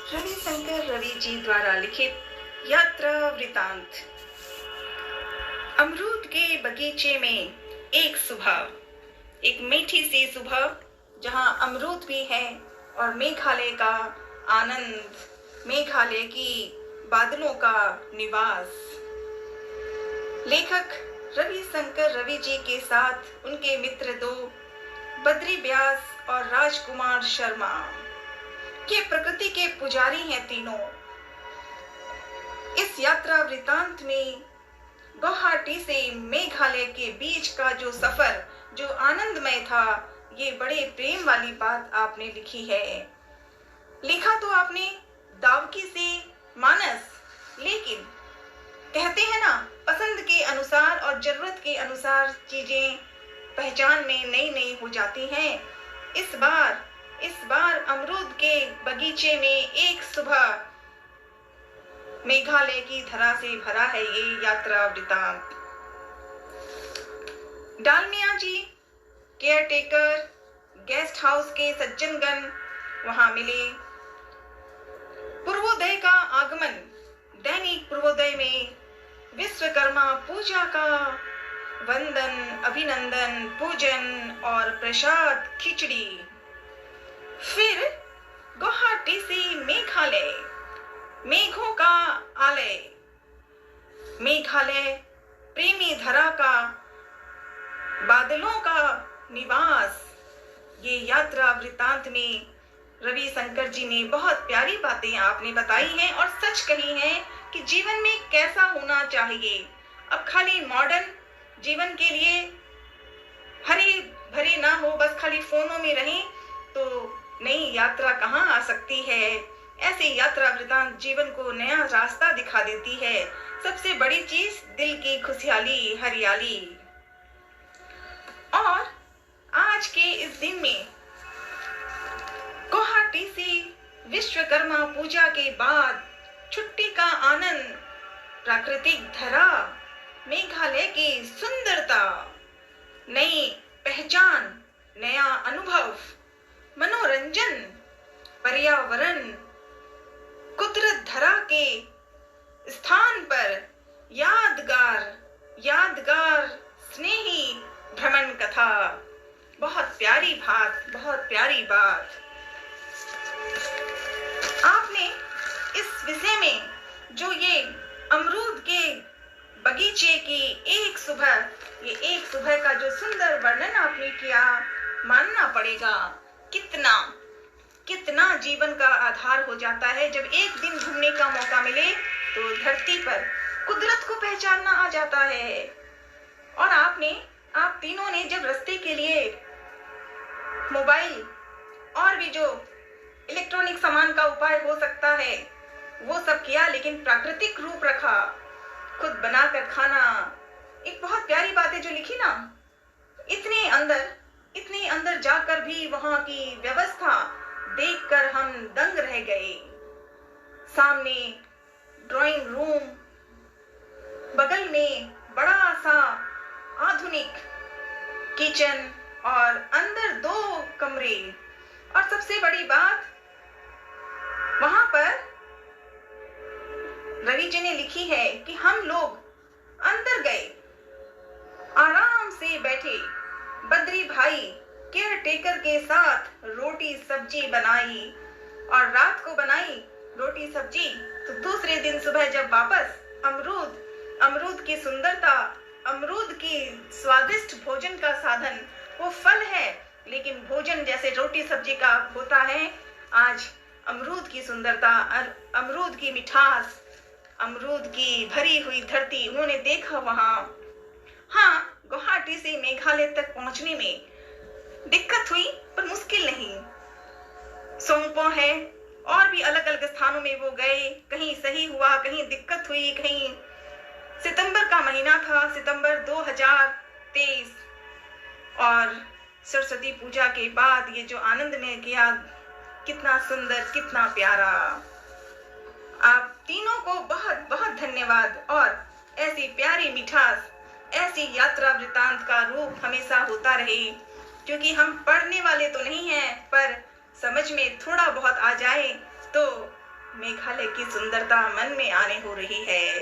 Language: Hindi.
रविशंकर रवि जी द्वारा लिखित यात्रा वृतांत। अमरूद के बगीचे में एक सुबह, एक मीठी सी सुबह, जहां अमरूद भी है और मेघालय का आनंद, मेघालय की बादलों का निवास। लेखक रविशंकर रवि जी के साथ उनके मित्र दो, बद्री व्यास और राजकुमार शर्मा, ये प्रकृति के पुजारी हैं तीनों। इस यात्रा वृतांत में गुवाहाटी से मेघालय के बीच का जो सफर, जो आनंदमय था, ये बड़े प्रेम वाली बात आपने लिखी है। लिखा तो आपने दावकी से मानस, लेकिन कहते हैं ना, पसंद के अनुसार और जरूरत के अनुसार चीजें पहचान में नई नई हो जाती हैं। इस बार अमरूद के बगीचे में एक सुबह, मेघालय की धरा से भरा है ये यात्रा वृतांत। डालमिया जी, केयरटेकर, गेस्ट हाउस के सज्जनगण वहां मिले। पूर्वोदय का आगमन, दैनिक पूर्वोदय में विश्वकर्मा पूजा का वंदन, अभिनंदन, पूजन और प्रसाद खिचड़ी। फिर गुवाहाटी से मेघालय, मेघों का आलय, मेघालय प्रेमी धरा का, बादलों का निवास। ये यात्रा वृतांत में रविशंकर जी ने बहुत प्यारी बातें आपने बताई हैं और सच कही हैं कि जीवन में कैसा होना चाहिए। अब खाली मॉडर्न जीवन के लिए हरी भरी ना हो, बस खाली फोनों में रहें तो नई यात्रा कहाँ आ सकती है। ऐसी यात्रा वृतांत जीवन को नया रास्ता दिखा देती है। सबसे बड़ी चीज दिल की खुशहाली, हरियाली। और आज के इस दिन में गुवाहाटी से विश्वकर्मा पूजा के बाद छुट्टी का आनंद, प्राकृतिक धरा, मेघालय की सुंदरता, नई पहचान, नया अनुभव, मनोरंजन, पर्यावरण, कुदरत धरा के स्थान पर यादगार स्नेही भ्रमण कथा। बहुत प्यारी बात, बहुत प्यारी बात। आपने इस विषय में जो ये अमरूद के बगीचे की एक सुबह, ये एक सुबह का जो सुंदर वर्णन आपने किया, मानना पड़ेगा कितना जीवन का आधार हो जाता है। जब एक दिन घूमने का मौका मिले तो धरती पर कुदरत को पहचानना आ जाता है। और आप तीनों ने जब रास्ते के लिए मोबाइल और भी जो इलेक्ट्रॉनिक सामान का उपाय हो सकता है वो सब किया, लेकिन प्राकृतिक रूप रखा, खुद बनाकर खाना। एक बहुत प्यारी बात है जो लिखी ना, इतने अंदर जाकर भी वहां की व्यवस्था देखकर हम दंग रह गए। सामने ड्राइंग रूम, बगल में बड़ा सा आधुनिक किचन और अंदर 2 कमरे। और सबसे बड़ी बात, वहां पर रवि जी ने लिखी है कि हम लोग अंदर गए, आराम से बैठे, बद्री भाई केयरटेकर के साथ रोटी सब्जी बनाई और रात को बनाई रोटी सब्जी। तो दूसरे दिन सुबह जब वापस अमरूद की सुंदरता, अमरूद की स्वादिष्ट भोजन का साधन, वो फल है लेकिन भोजन जैसे रोटी सब्जी का होता है। आज अमरूद की सुंदरता, अमरूद की मिठास, अमरूद की भरी हुई धरती उन्होंने देखा वहां। हाँ, गुवाहाटी से मेघालय तक पहुंचने में दिक्कत हुई पर मुश्किल नहीं। सोंगपो है और भी अलग अलग स्थानों में वो गए, कहीं सही हुआ, कहीं दिक्कत हुई, कहीं। सितंबर का महीना था, सितंबर 2023, और सरस्वती पूजा के बाद ये जो आनंद में किया, कितना सुंदर, कितना प्यारा। आप तीनों को बहुत बहुत धन्यवाद। और ऐसी प्यारी मिठास, ऐसी यात्रा वृतांत का रूप हमेशा होता रहे, क्योंकि हम पढ़ने वाले तो नहीं हैं, पर समझ में थोड़ा बहुत आ जाए तो मेघालय की सुंदरता मन में आने हो रही है।